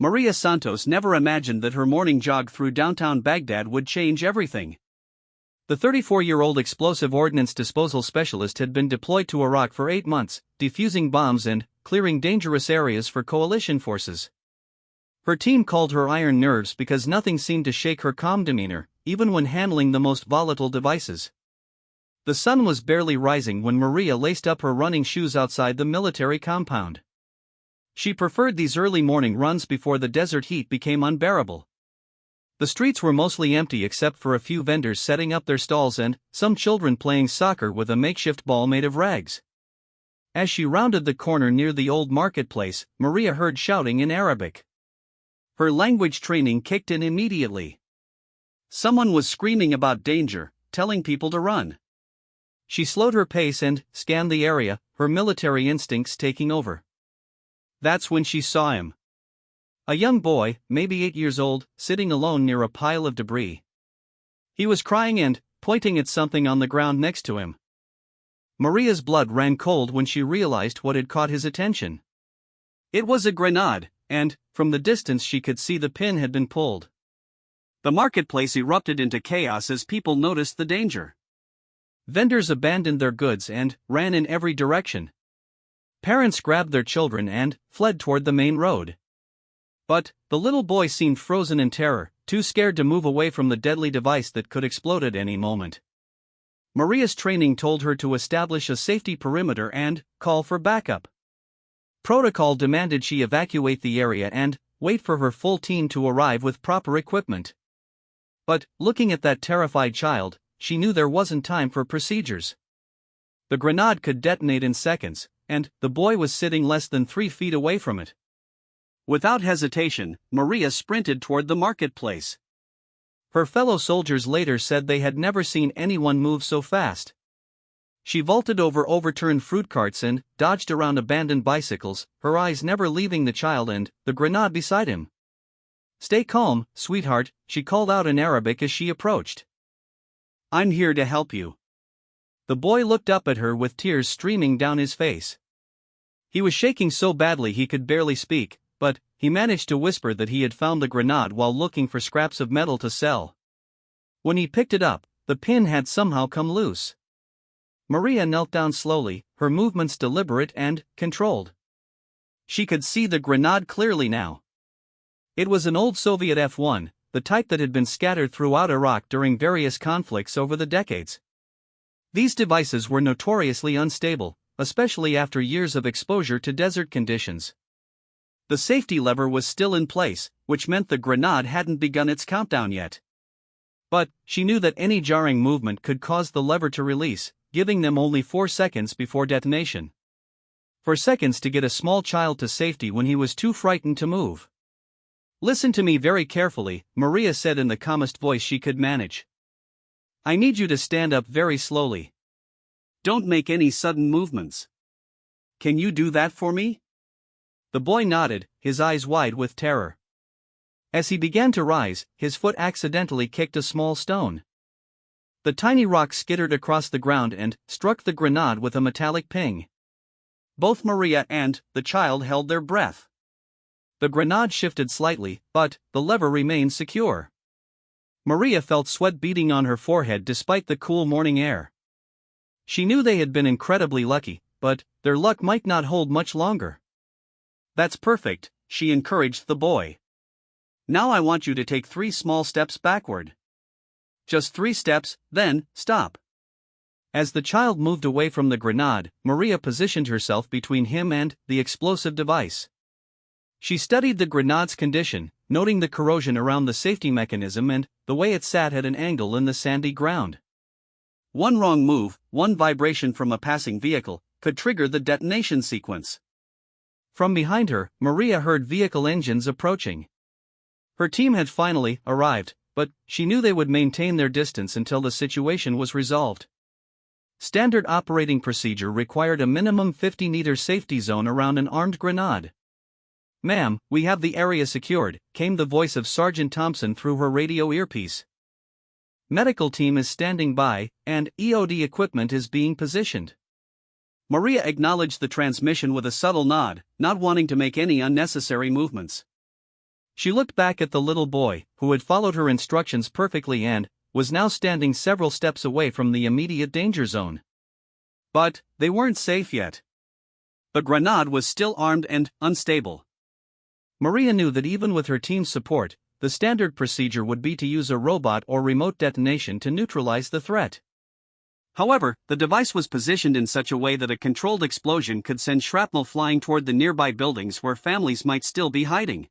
Maria Santos never imagined that her morning jog through downtown Baghdad would change everything. The 34-year-old explosive ordnance disposal specialist had been deployed to Iraq for 8 months, defusing bombs and clearing dangerous areas for coalition forces. Her team called her iron nerves because nothing seemed to shake her calm demeanor, even when handling the most volatile devices. The sun was barely rising when Maria laced up her running shoes outside the military compound. She preferred these early morning runs before the desert heat became unbearable. The streets were mostly empty except for a few vendors setting up their stalls and some children playing soccer with a makeshift ball made of rags. As she rounded the corner near the old marketplace, Maria heard shouting in Arabic. Her language training kicked in immediately. Someone was screaming about danger, telling people to run. She slowed her pace and scanned the area, her military instincts taking over. That's when she saw him. A young boy, maybe 8 years old, sitting alone near a pile of debris. He was crying and pointing at something on the ground next to him. Maria's blood ran cold when she realized what had caught his attention. It was a grenade, and, from the distance she could see the pin had been pulled. The marketplace erupted into chaos as people noticed the danger. Vendors abandoned their goods and ran in every direction. Parents grabbed their children and fled toward the main road. But the little boy seemed frozen in terror, too scared to move away from the deadly device that could explode at any moment. Maria's training told her to establish a safety perimeter and call for backup. Protocol demanded she evacuate the area and wait for her full team to arrive with proper equipment. But, looking at that terrified child, she knew there wasn't time for procedures. The grenade could detonate in seconds, and the boy was sitting less than 3 feet away from it. Without hesitation, Maria sprinted toward the marketplace. Her fellow soldiers later said they had never seen anyone move so fast. She vaulted over overturned fruit carts and dodged around abandoned bicycles, her eyes never leaving the child and the grenade beside him. "Stay calm, sweetheart," she called out in Arabic as she approached. "I'm here to help you." The boy looked up at her with tears streaming down his face. He was shaking so badly he could barely speak, but he managed to whisper that he had found the grenade while looking for scraps of metal to sell. When he picked it up, the pin had somehow come loose. Maria knelt down slowly, her movements deliberate and controlled. She could see the grenade clearly now. It was an old Soviet F1, the type that had been scattered throughout Iraq during various conflicts over the decades. These devices were notoriously unstable, especially after years of exposure to desert conditions. The safety lever was still in place, which meant the grenade hadn't begun its countdown yet. But she knew that any jarring movement could cause the lever to release, giving them only 4 seconds before detonation. 4 seconds to get a small child to safety when he was too frightened to move. "Listen to me very carefully," Maria said in the calmest voice she could manage. "I need you to stand up very slowly. Don't make any sudden movements. Can you do that for me?" The boy nodded, his eyes wide with terror. As he began to rise, his foot accidentally kicked a small stone. The tiny rock skittered across the ground and struck the grenade with a metallic ping. Both Maria and the child held their breath. The grenade shifted slightly, but the lever remained secure. Maria felt sweat beading on her forehead despite the cool morning air. She knew they had been incredibly lucky, but their luck might not hold much longer. "That's perfect," she encouraged the boy. "Now I want you to take 3 small steps backward. Just 3 steps, then stop." As the child moved away from the grenade, Maria positioned herself between him and the explosive device. She studied the grenade's condition, noting the corrosion around the safety mechanism and the way it sat at an angle in the sandy ground. One wrong move, one vibration from a passing vehicle, could trigger the detonation sequence. From behind her, Maria heard vehicle engines approaching. Her team had finally arrived, but she knew they would maintain their distance until the situation was resolved. Standard operating procedure required a minimum 50-meter safety zone around an armed grenade. "Ma'am, we have the area secured," came the voice of Sergeant Thompson through her radio earpiece. "Medical team is standing by, and EOD equipment is being positioned." Maria acknowledged the transmission with a subtle nod, not wanting to make any unnecessary movements. She looked back at the little boy, who had followed her instructions perfectly and was now standing several steps away from the immediate danger zone. But they weren't safe yet. The grenade was still armed and unstable. Maria knew that even with her team's support, the standard procedure would be to use a robot or remote detonation to neutralize the threat. However, the device was positioned in such a way that a controlled explosion could send shrapnel flying toward the nearby buildings where families might still be hiding.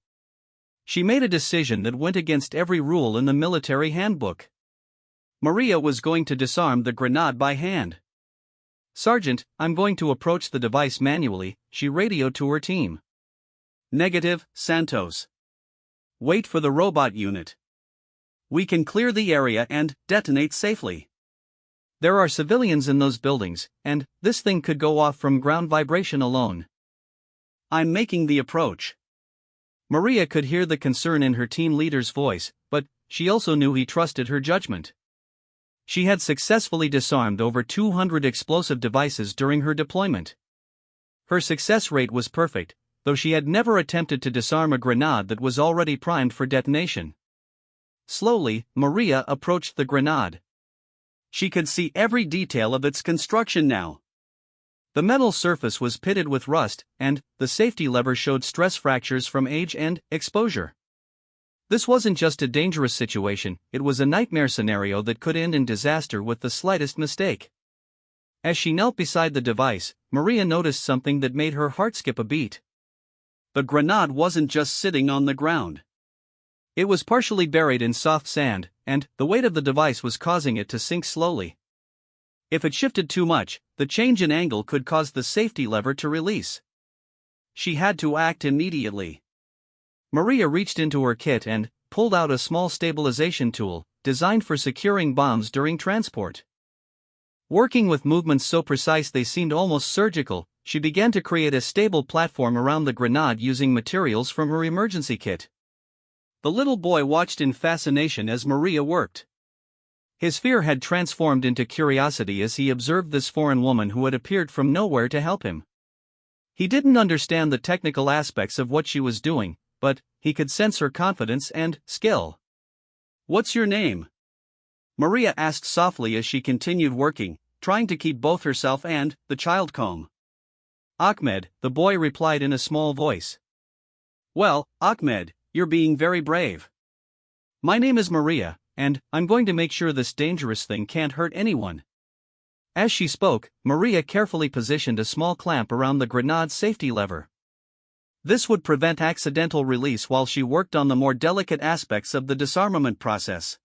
She made a decision that went against every rule in the military handbook. Maria was going to disarm the grenade by hand. "Sergeant, I'm going to approach the device manually," she radioed to her team. "Negative, Santos. Wait for the robot unit. We can clear the area and detonate safely. There are civilians in those buildings, and this thing could go off from ground vibration alone." "I'm making the approach." Maria could hear the concern in her team leader's voice, but she also knew he trusted her judgment. She had successfully disarmed over 200 explosive devices during her deployment. Her success rate was perfect, though she had never attempted to disarm a grenade that was already primed for detonation. Slowly, Maria approached the grenade. She could see every detail of its construction now. The metal surface was pitted with rust, and the safety lever showed stress fractures from age and exposure. This wasn't just a dangerous situation, it was a nightmare scenario that could end in disaster with the slightest mistake. As she knelt beside the device, Maria noticed something that made her heart skip a beat. The grenade wasn't just sitting on the ground. It was partially buried in soft sand, and the weight of the device was causing it to sink slowly. If it shifted too much, the change in angle could cause the safety lever to release. She had to act immediately. Maria reached into her kit and pulled out a small stabilization tool, designed for securing bombs during transport. Working with movements so precise they seemed almost surgical, she began to create a stable platform around the grenade using materials from her emergency kit. The little boy watched in fascination as Maria worked. His fear had transformed into curiosity as he observed this foreign woman who had appeared from nowhere to help him. He didn't understand the technical aspects of what she was doing, but he could sense her confidence and skill. "What's your name?" Maria asked softly as she continued working, trying to keep both herself and the child calm. "Ahmed," the boy replied in a small voice. "Well, Ahmed, you're being very brave. My name is Maria, and I'm going to make sure this dangerous thing can't hurt anyone." As she spoke, Maria carefully positioned a small clamp around the grenade's safety lever. This would prevent accidental release while she worked on the more delicate aspects of the disarmament process.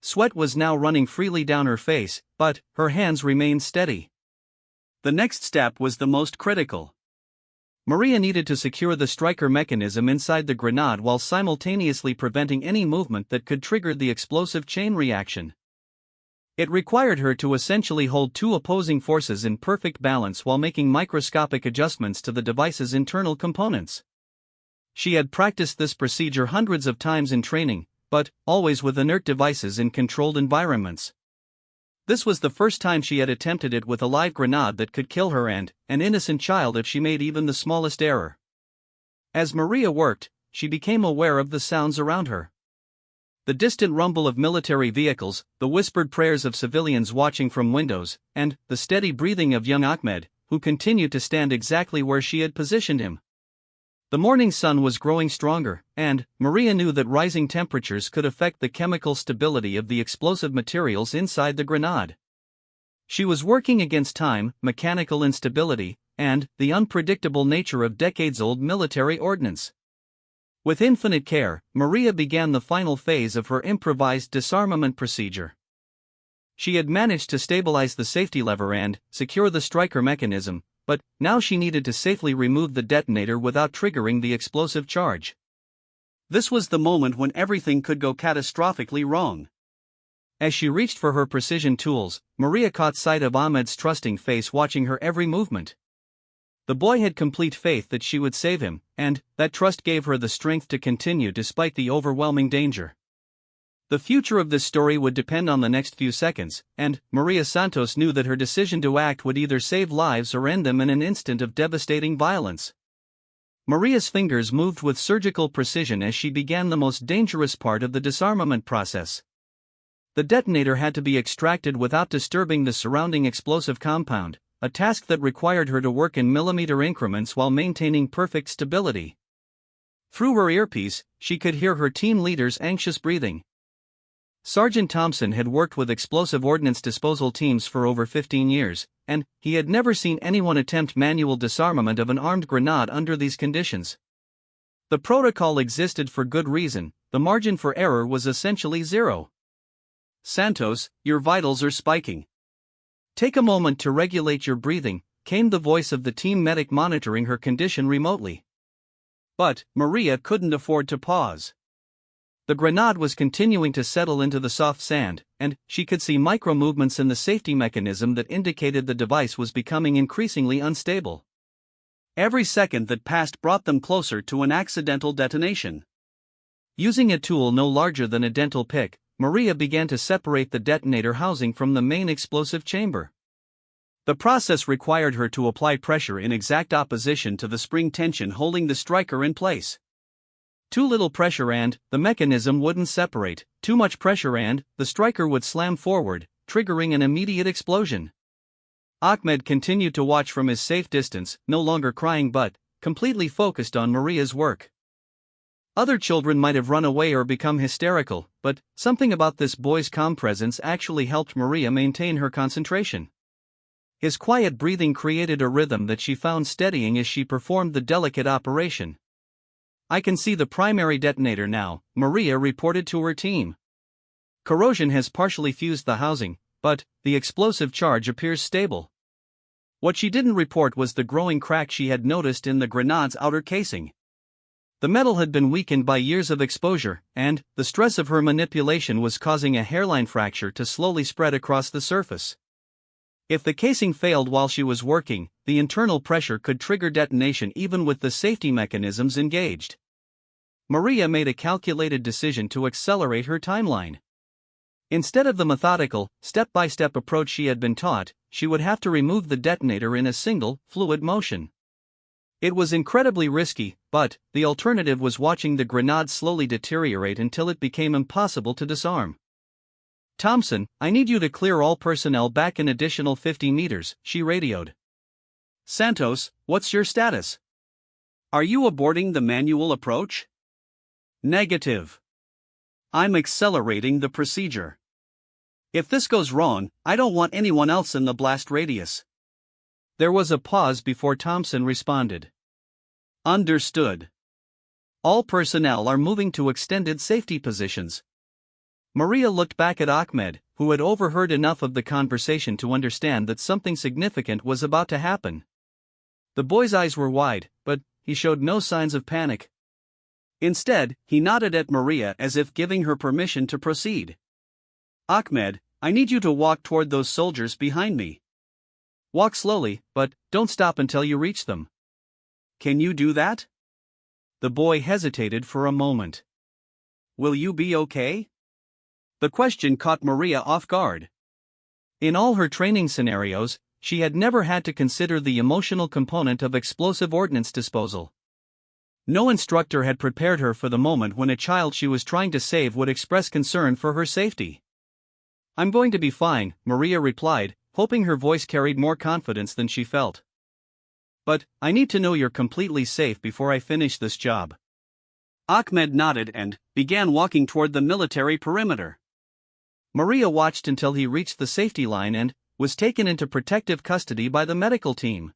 Sweat was now running freely down her face, but her hands remained steady. The next step was the most critical. Maria needed to secure the striker mechanism inside the grenade while simultaneously preventing any movement that could trigger the explosive chain reaction. It required her to essentially hold two opposing forces in perfect balance while making microscopic adjustments to the device's internal components. She had practiced this procedure hundreds of times in training, but always with inert devices in controlled environments. This was the first time she had attempted it with a live grenade that could kill her and an innocent child if she made even the smallest error. As Maria worked, she became aware of the sounds around her. The distant rumble of military vehicles, the whispered prayers of civilians watching from windows, and the steady breathing of young Ahmed, who continued to stand exactly where she had positioned him. The morning sun was growing stronger, and Maria knew that rising temperatures could affect the chemical stability of the explosive materials inside the grenade. She was working against time, mechanical instability, and the unpredictable nature of decades-old military ordnance. With infinite care, Maria began the final phase of her improvised disarmament procedure. She had managed to stabilize the safety lever and secure the striker mechanism, but now she needed to safely remove the detonator without triggering the explosive charge. This was the moment when everything could go catastrophically wrong. As she reached for her precision tools, Maria caught sight of Ahmed's trusting face watching her every movement. The boy had complete faith that she would save him, and that trust gave her the strength to continue despite the overwhelming danger. The future of this story would depend on the next few seconds, and Maria Santos knew that her decision to act would either save lives or end them in an instant of devastating violence. Maria's fingers moved with surgical precision as she began the most dangerous part of the disarmament process. The detonator had to be extracted without disturbing the surrounding explosive compound, a task that required her to work in millimeter increments while maintaining perfect stability. Through her earpiece, she could hear her team leader's anxious breathing. Sergeant Thompson had worked with explosive ordnance disposal teams for over 15 years, and he had never seen anyone attempt manual disarmament of an armed grenade under these conditions. The protocol existed for good reason, the margin for error was essentially zero. "Santos, your vitals are spiking. Take a moment to regulate your breathing," came the voice of the team medic monitoring her condition remotely. But Maria couldn't afford to pause. The grenade was continuing to settle into the soft sand, and she could see micro-movements in the safety mechanism that indicated the device was becoming increasingly unstable. Every second that passed brought them closer to an accidental detonation. Using a tool no larger than a dental pick, Maria began to separate the detonator housing from the main explosive chamber. The process required her to apply pressure in exact opposition to the spring tension holding the striker in place. Too little pressure and the mechanism wouldn't separate, too much pressure and the striker would slam forward, triggering an immediate explosion. Ahmed continued to watch from his safe distance, no longer crying but completely focused on Maria's work. Other children might have run away or become hysterical, but something about this boy's calm presence actually helped Maria maintain her concentration. His quiet breathing created a rhythm that she found steadying as she performed the delicate operation. "I can see the primary detonator now," Maria reported to her team. "Corrosion has partially fused the housing, but the explosive charge appears stable." What she didn't report was the growing crack she had noticed in the grenade's outer casing. The metal had been weakened by years of exposure, and the stress of her manipulation was causing a hairline fracture to slowly spread across the surface. If the casing failed while she was working, the internal pressure could trigger detonation even with the safety mechanisms engaged. Maria made a calculated decision to accelerate her timeline. Instead of the methodical, step-by-step approach she had been taught, she would have to remove the detonator in a single, fluid motion. It was incredibly risky, but the alternative was watching the grenade slowly deteriorate until it became impossible to disarm. "Thompson, I need you to clear all personnel back an additional 50 meters, she radioed. "Santos, what's your status? Are you aborting the manual approach?" "Negative. I'm accelerating the procedure. If this goes wrong, I don't want anyone else in the blast radius." There was a pause before Thompson responded. "Understood. All personnel are moving to extended safety positions." Maria looked back at Ahmed, who had overheard enough of the conversation to understand that something significant was about to happen. The boy's eyes were wide, but he showed no signs of panic. Instead, he nodded at Maria as if giving her permission to proceed. "Ahmed, I need you to walk toward those soldiers behind me. Walk slowly, but don't stop until you reach them." "Can you do that?" The boy hesitated for a moment. "Will you be okay?" The question caught Maria off guard. In all her training scenarios, she had never had to consider the emotional component of explosive ordnance disposal. No instructor had prepared her for the moment when a child she was trying to save would express concern for her safety. "I'm going to be fine," Maria replied, hoping her voice carried more confidence than she felt. "But I need to know you're completely safe before I finish this job." Ahmed nodded and began walking toward the military perimeter. Maria watched until he reached the safety line and was taken into protective custody by the medical team.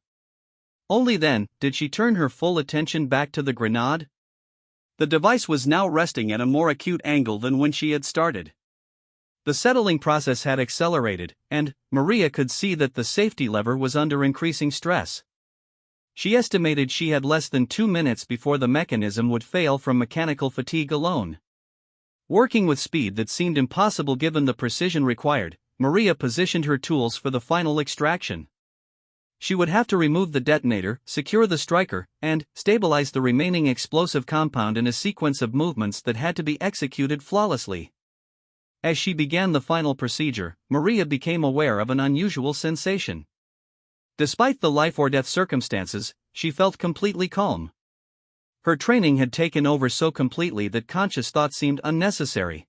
Only then did she turn her full attention back to the grenade. The device was now resting at a more acute angle than when she had started. The settling process had accelerated, and Maria could see that the safety lever was under increasing stress. She estimated she had less than 2 minutes before the mechanism would fail from mechanical fatigue alone. Working with speed that seemed impossible given the precision required, Maria positioned her tools for the final extraction. She would have to remove the detonator, secure the striker, and stabilize the remaining explosive compound in a sequence of movements that had to be executed flawlessly. As she began the final procedure, Maria became aware of an unusual sensation. Despite the life-or-death circumstances, she felt completely calm. Her training had taken over so completely that conscious thought seemed unnecessary.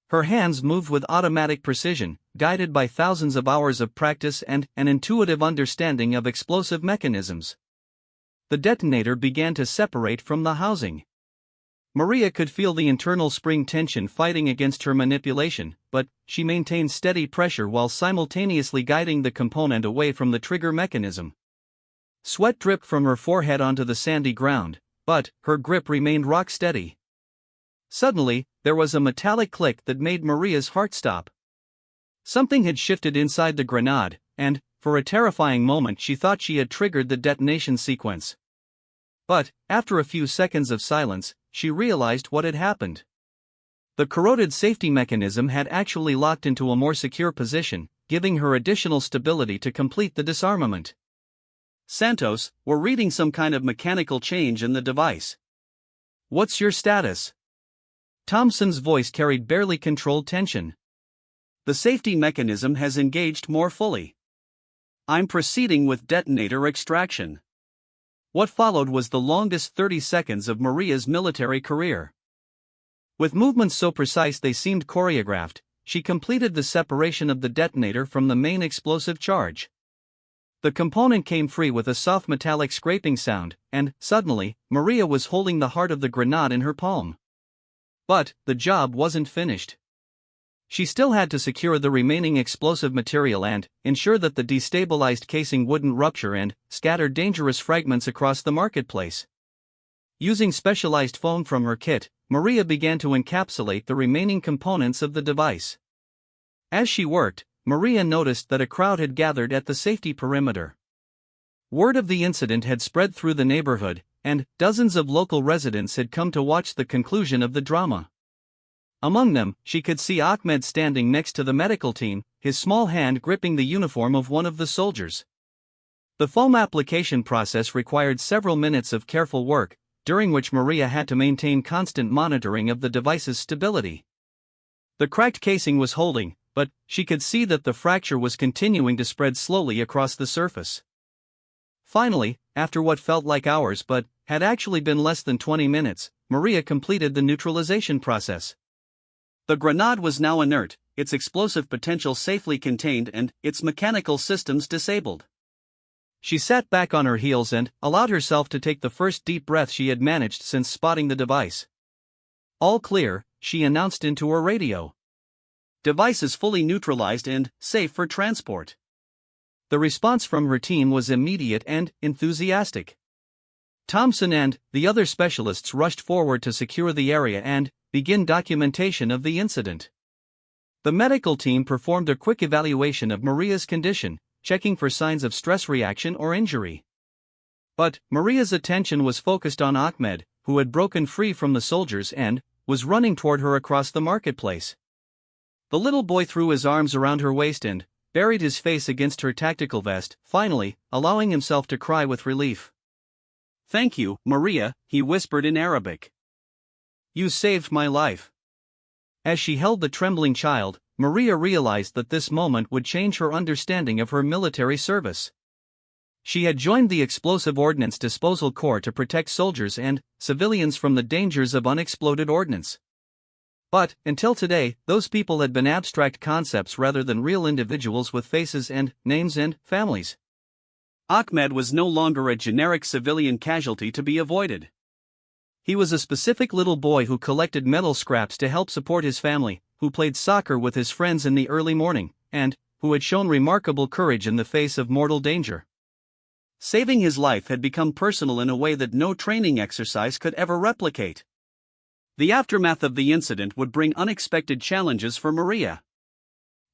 Her hands moved with automatic precision, guided by thousands of hours of practice and an intuitive understanding of explosive mechanisms. The detonator began to separate from the housing. Maria could feel the internal spring tension fighting against her manipulation, but she maintained steady pressure while simultaneously guiding the component away from the trigger mechanism. Sweat dripped from her forehead onto the sandy ground, but her grip remained rock steady. Suddenly, there was a metallic click that made Maria's heart stop. Something had shifted inside the grenade, and, for a terrifying moment, she thought she had triggered the detonation sequence. But, after a few seconds of silence, she realized what had happened. The corroded safety mechanism had actually locked into a more secure position, giving her additional stability to complete the disarmament. Santos, we're reading some kind of mechanical change in the device. What's your status? Thompson's voice carried barely controlled tension. The safety mechanism has engaged more fully. I'm proceeding with detonator extraction. What followed was the longest 30 seconds of Maria's military career. With movements so precise they seemed choreographed, she completed the separation of the detonator from the main explosive charge. The component came free with a soft metallic scraping sound, and, suddenly, Maria was holding the heart of the grenade in her palm. But, the job wasn't finished. She still had to secure the remaining explosive material and ensure that the destabilized casing wouldn't rupture and scatter dangerous fragments across the marketplace. Using specialized foam from her kit, Maria began to encapsulate the remaining components of the device. As she worked, Maria noticed that a crowd had gathered at the safety perimeter. Word of the incident had spread through the neighborhood, and dozens of local residents had come to watch the conclusion of the drama. Among them, she could see Ahmed standing next to the medical team, his small hand gripping the uniform of one of the soldiers. The foam application process required several minutes of careful work, during which Maria had to maintain constant monitoring of the device's stability. The cracked casing was holding, but she could see that the fracture was continuing to spread slowly across the surface. Finally, after what felt like hours but had actually been less than 20 minutes, Maria completed the neutralization process. The grenade was now inert, its explosive potential safely contained and its mechanical systems disabled. She sat back on her heels and allowed herself to take the first deep breath she had managed since spotting the device. All clear, she announced into her radio. Device is fully neutralized and safe for transport. The response from her team was immediate and enthusiastic. Thompson and the other specialists rushed forward to secure the area and begin documentation of the incident. The medical team performed a quick evaluation of Maria's condition, checking for signs of stress reaction or injury. But Maria's attention was focused on Ahmed, who had broken free from the soldiers and was running toward her across the marketplace. The little boy threw his arms around her waist and buried his face against her tactical vest, finally, allowing himself to cry with relief. "Thank you, Maria," he whispered in Arabic. "You saved my life." As she held the trembling child, Maria realized that this moment would change her understanding of her military service. She had joined the Explosive Ordnance Disposal Corps to protect soldiers and civilians from the dangers of unexploded ordnance. But, until today, those people had been abstract concepts rather than real individuals with faces and names and families. Ahmed was no longer a generic civilian casualty to be avoided. He was a specific little boy who collected metal scraps to help support his family, who played soccer with his friends in the early morning, and who had shown remarkable courage in the face of mortal danger. Saving his life had become personal in a way that no training exercise could ever replicate. The aftermath of the incident would bring unexpected challenges for Maria.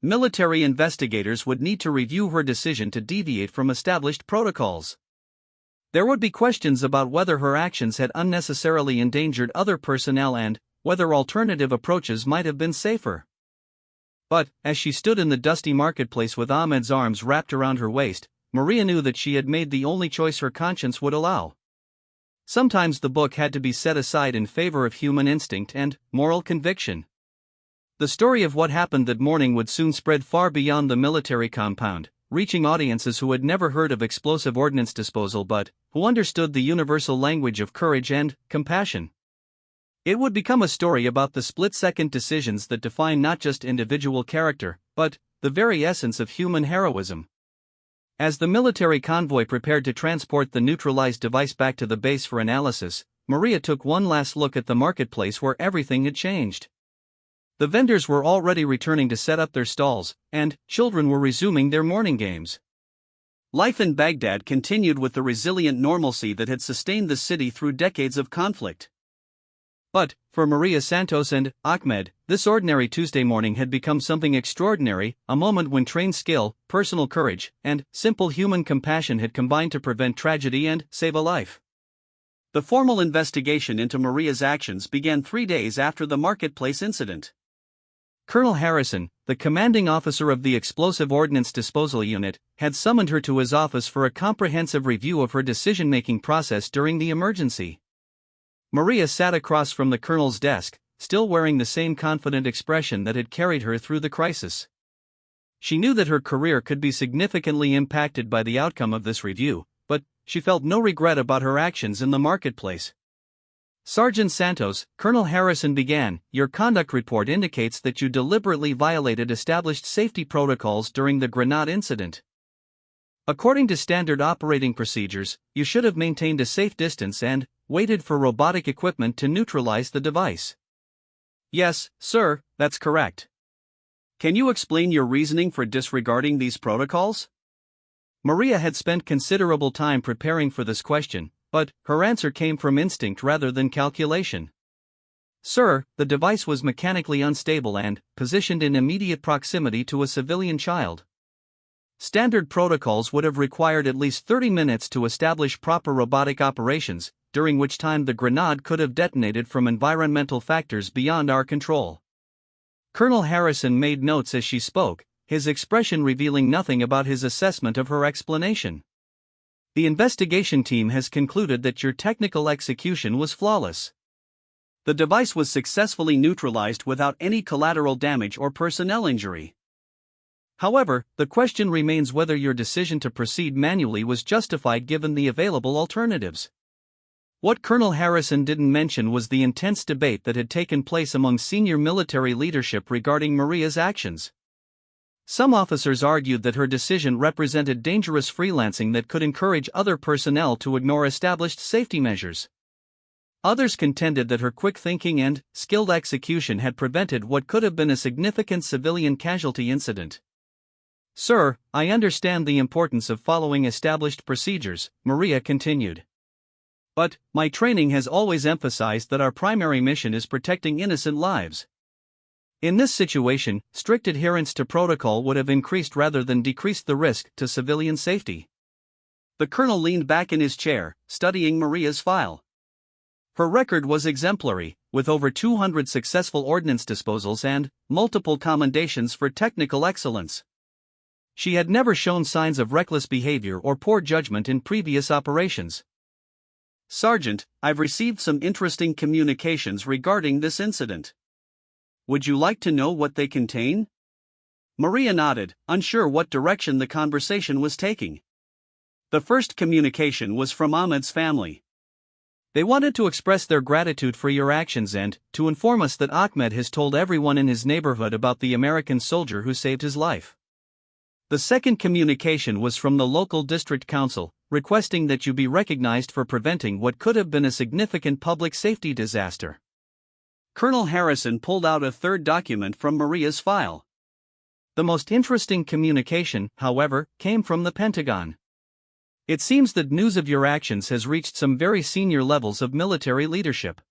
Military investigators would need to review her decision to deviate from established protocols. There would be questions about whether her actions had unnecessarily endangered other personnel and whether alternative approaches might have been safer. But, as she stood in the dusty marketplace with Ahmed's arms wrapped around her waist, Maria knew that she had made the only choice her conscience would allow. Sometimes the book had to be set aside in favor of human instinct and moral conviction. The story of what happened that morning would soon spread far beyond the military compound, reaching audiences who had never heard of explosive ordnance disposal but who understood the universal language of courage and compassion. It would become a story about the split-second decisions that define not just individual character, but the very essence of human heroism. As the military convoy prepared to transport the neutralized device back to the base for analysis, Maria took one last look at the marketplace where everything had changed. The vendors were already returning to set up their stalls, and children were resuming their morning games. Life in Baghdad continued with the resilient normalcy that had sustained the city through decades of conflict. But, for Maria Santos and Ahmed, this ordinary Tuesday morning had become something extraordinary, a moment when trained skill, personal courage, and simple human compassion had combined to prevent tragedy and save a life. The formal investigation into Maria's actions began 3 days after the marketplace incident. Colonel Harrison, the commanding officer of the Explosive Ordnance Disposal Unit, had summoned her to his office for a comprehensive review of her decision-making process during the emergency. Maria sat across from the colonel's desk, still wearing the same confident expression that had carried her through the crisis. She knew that her career could be significantly impacted by the outcome of this review, but she felt no regret about her actions in the marketplace. Sergeant Santos, Colonel Harrison began, your conduct report indicates that you deliberately violated established safety protocols during the grenade incident. According to standard operating procedures, you should have maintained a safe distance and waited for robotic equipment to neutralize the device. Yes, sir, that's correct. Can you explain your reasoning for disregarding these protocols? Maria had spent considerable time preparing for this question, but her answer came from instinct rather than calculation. Sir, the device was mechanically unstable and positioned in immediate proximity to a civilian child. Standard protocols would have required at least 30 minutes to establish proper robotic operations, during which time the grenade could have detonated from environmental factors beyond our control. Colonel Harrison made notes as she spoke, his expression revealing nothing about his assessment of her explanation. The investigation team has concluded that your technical execution was flawless. The device was successfully neutralized without any collateral damage or personnel injury. However, the question remains whether your decision to proceed manually was justified given the available alternatives. What Colonel Harrison didn't mention was the intense debate that had taken place among senior military leadership regarding Maria's actions. Some officers argued that her decision represented dangerous freelancing that could encourage other personnel to ignore established safety measures. Others contended that her quick thinking and skilled execution had prevented what could have been a significant civilian casualty incident. Sir, I understand the importance of following established procedures, Maria continued. But my training has always emphasized that our primary mission is protecting innocent lives. In this situation, strict adherence to protocol would have increased rather than decreased the risk to civilian safety. The colonel leaned back in his chair, studying Maria's file. Her record was exemplary, with over 200 successful ordnance disposals and multiple commendations for technical excellence. She had never shown signs of reckless behavior or poor judgment in previous operations. Sergeant, I've received some interesting communications regarding this incident. Would you like to know what they contain? Maria nodded, unsure what direction the conversation was taking. The first communication was from Ahmed's family. They wanted to express their gratitude for your actions and to inform us that Ahmed has told everyone in his neighborhood about the American soldier who saved his life. The second communication was from the local district council, requesting that you be recognized for preventing what could have been a significant public safety disaster. Colonel Harrison pulled out a third document from Maria's file. The most interesting communication, however, came from the Pentagon. It seems that news of your actions has reached some very senior levels of military leadership.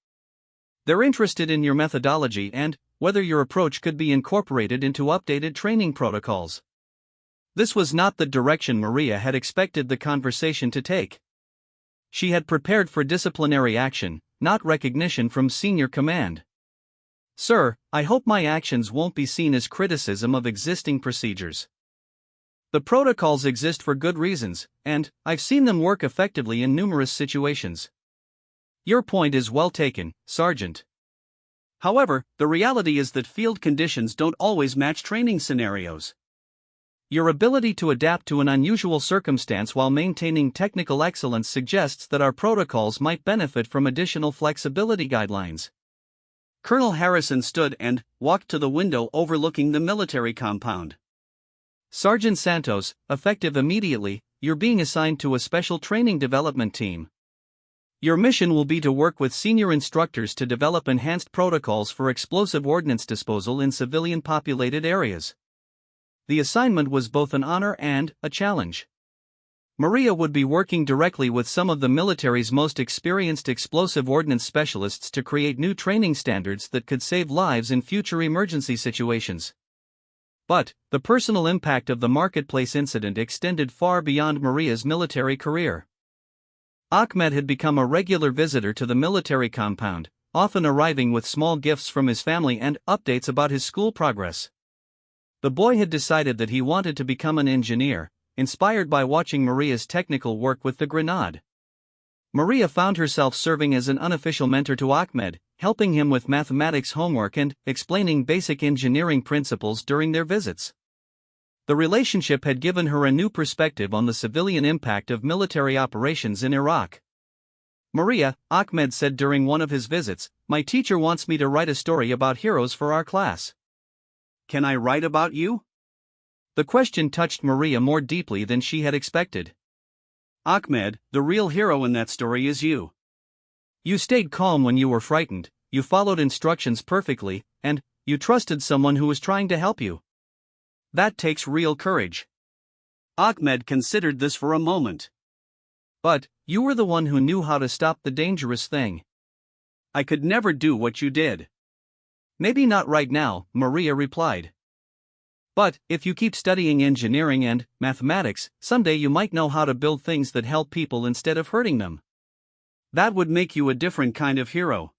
They're interested in your methodology and whether your approach could be incorporated into updated training protocols. This was not the direction Maria had expected the conversation to take. She had prepared for disciplinary action, not recognition from senior command. Sir, I hope my actions won't be seen as criticism of existing procedures. The protocols exist for good reasons, and I've seen them work effectively in numerous situations. Your point is well taken, Sergeant. However, the reality is that field conditions don't always match training scenarios. Your ability to adapt to an unusual circumstance while maintaining technical excellence suggests that our protocols might benefit from additional flexibility guidelines. Colonel Harrison stood and walked to the window overlooking the military compound. Sergeant Santos, effective immediately, you're being assigned to a special training development team. Your mission will be to work with senior instructors to develop enhanced protocols for explosive ordnance disposal in civilian-populated areas. The assignment was both an honor and a challenge. Maria would be working directly with some of the military's most experienced explosive ordnance specialists to create new training standards that could save lives in future emergency situations. But the personal impact of the marketplace incident extended far beyond Maria's military career. Ahmed had become a regular visitor to the military compound, often arriving with small gifts from his family and updates about his school progress. The boy had decided that he wanted to become an engineer, inspired by watching Maria's technical work with the grenade. Maria found herself serving as an unofficial mentor to Ahmed, helping him with mathematics homework and explaining basic engineering principles during their visits. The relationship had given her a new perspective on the civilian impact of military operations in Iraq. Maria, Ahmed said during one of his visits, "My teacher wants me to write a story about heroes for our class. Can I write about you?" The question touched Maria more deeply than she had expected. "Ahmed, the real hero in that story is you. You stayed calm when you were frightened, you followed instructions perfectly, and you trusted someone who was trying to help you. That takes real courage." Ahmed considered this for a moment. "But you were the one who knew how to stop the dangerous thing. I could never do what you did." "Maybe not right now," Maria replied. "But if you keep studying engineering and mathematics, someday you might know how to build things that help people instead of hurting them. That would make you a different kind of hero."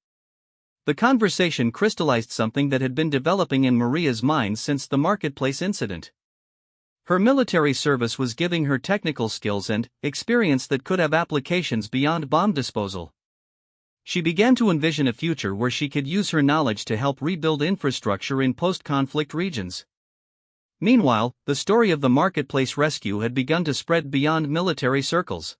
The conversation crystallized something that had been developing in Maria's mind since the marketplace incident. Her military service was giving her technical skills and experience that could have applications beyond bomb disposal. She began to envision a future where she could use her knowledge to help rebuild infrastructure in post-conflict regions. Meanwhile, the story of the marketplace rescue had begun to spread beyond military circles.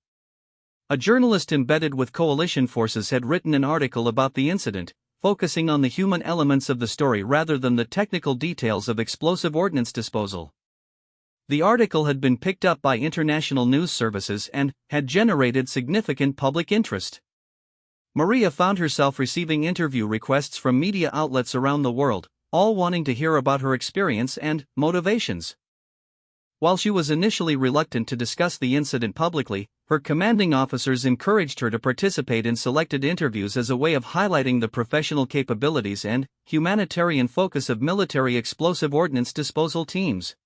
A journalist embedded with coalition forces had written an article about the incident, focusing on the human elements of the story rather than the technical details of explosive ordnance disposal. The article had been picked up by international news services and had generated significant public interest. Maria found herself receiving interview requests from media outlets around the world, all wanting to hear about her experience and motivations. While she was initially reluctant to discuss the incident publicly, her commanding officers encouraged her to participate in selected interviews as a way of highlighting the professional capabilities and humanitarian focus of military explosive ordnance disposal teams.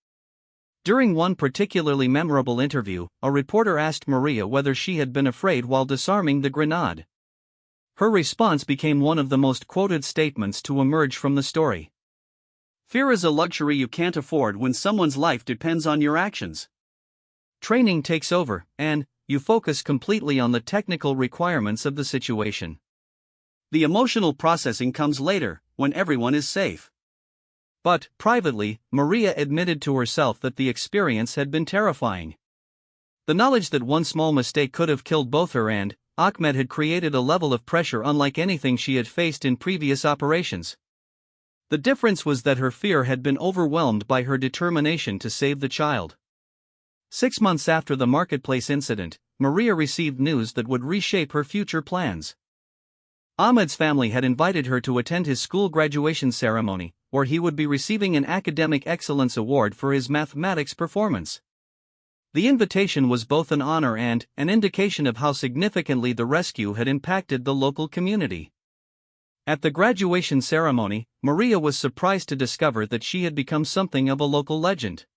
During one particularly memorable interview, a reporter asked Maria whether she had been afraid while disarming the grenade. Her response became one of the most quoted statements to emerge from the story. "Fear is a luxury you can't afford when someone's life depends on your actions. Training takes over, and you focus completely on the technical requirements of the situation. The emotional processing comes later, when everyone is safe." But, privately, Maria admitted to herself that the experience had been terrifying. The knowledge that one small mistake could have killed both her and Ahmed had created a level of pressure unlike anything she had faced in previous operations. The difference was that her fear had been overwhelmed by her determination to save the child. 6 months after the marketplace incident, Maria received news that would reshape her future plans. Ahmed's family had invited her to attend his school graduation ceremony, where he would be receiving an academic excellence award for his mathematics performance. The invitation was both an honor and an indication of how significantly the rescue had impacted the local community. At the graduation ceremony, Maria was surprised to discover that she had become something of a local legend.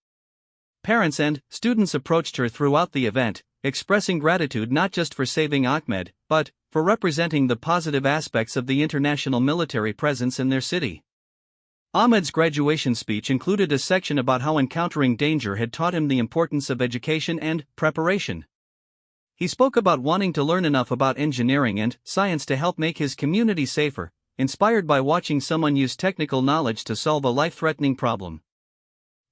Parents and students approached her throughout the event, expressing gratitude not just for saving Ahmed, but for representing the positive aspects of the international military presence in their city. Ahmed's graduation speech included a section about how encountering danger had taught him the importance of education and preparation. He spoke about wanting to learn enough about engineering and science to help make his community safer, inspired by watching someone use technical knowledge to solve a life-threatening problem.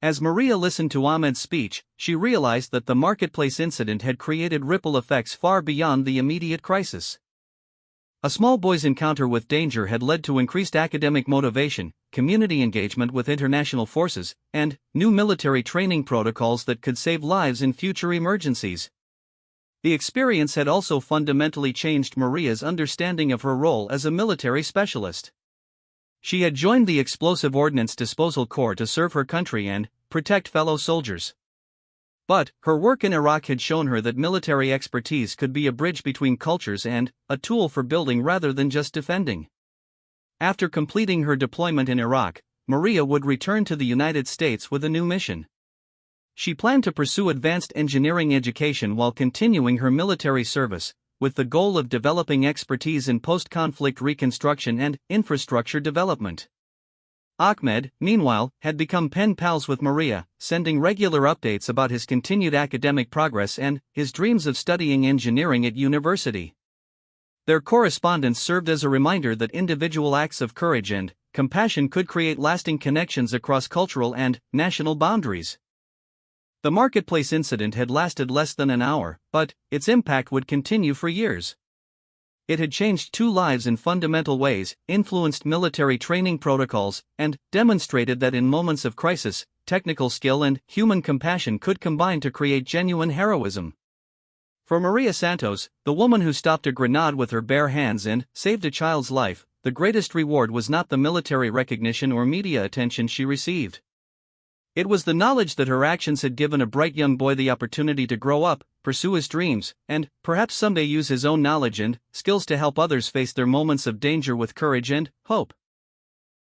As Maria listened to Ahmed's speech, she realized that the marketplace incident had created ripple effects far beyond the immediate crisis. A small boy's encounter with danger had led to increased academic motivation, community engagement with international forces, and new military training protocols that could save lives in future emergencies. The experience had also fundamentally changed Maria's understanding of her role as a military specialist. She had joined the Explosive Ordnance Disposal Corps to serve her country and protect fellow soldiers. But her work in Iraq had shown her that military expertise could be a bridge between cultures and a tool for building rather than just defending. After completing her deployment in Iraq, Maria would return to the United States with a new mission. She planned to pursue advanced engineering education while continuing her military service, with the goal of developing expertise in post-conflict reconstruction and infrastructure development. Ahmed, meanwhile, had become pen pals with Maria, sending regular updates about his continued academic progress and his dreams of studying engineering at university. Their correspondence served as a reminder that individual acts of courage and compassion could create lasting connections across cultural and national boundaries. The marketplace incident had lasted less than an hour, but its impact would continue for years. It had changed two lives in fundamental ways, influenced military training protocols, and demonstrated that in moments of crisis, technical skill and human compassion could combine to create genuine heroism. For Maria Santos, the woman who stopped a grenade with her bare hands and saved a child's life, the greatest reward was not the military recognition or media attention she received. It was the knowledge that her actions had given a bright young boy the opportunity to grow up, pursue his dreams, and perhaps someday use his own knowledge and skills to help others face their moments of danger with courage and hope.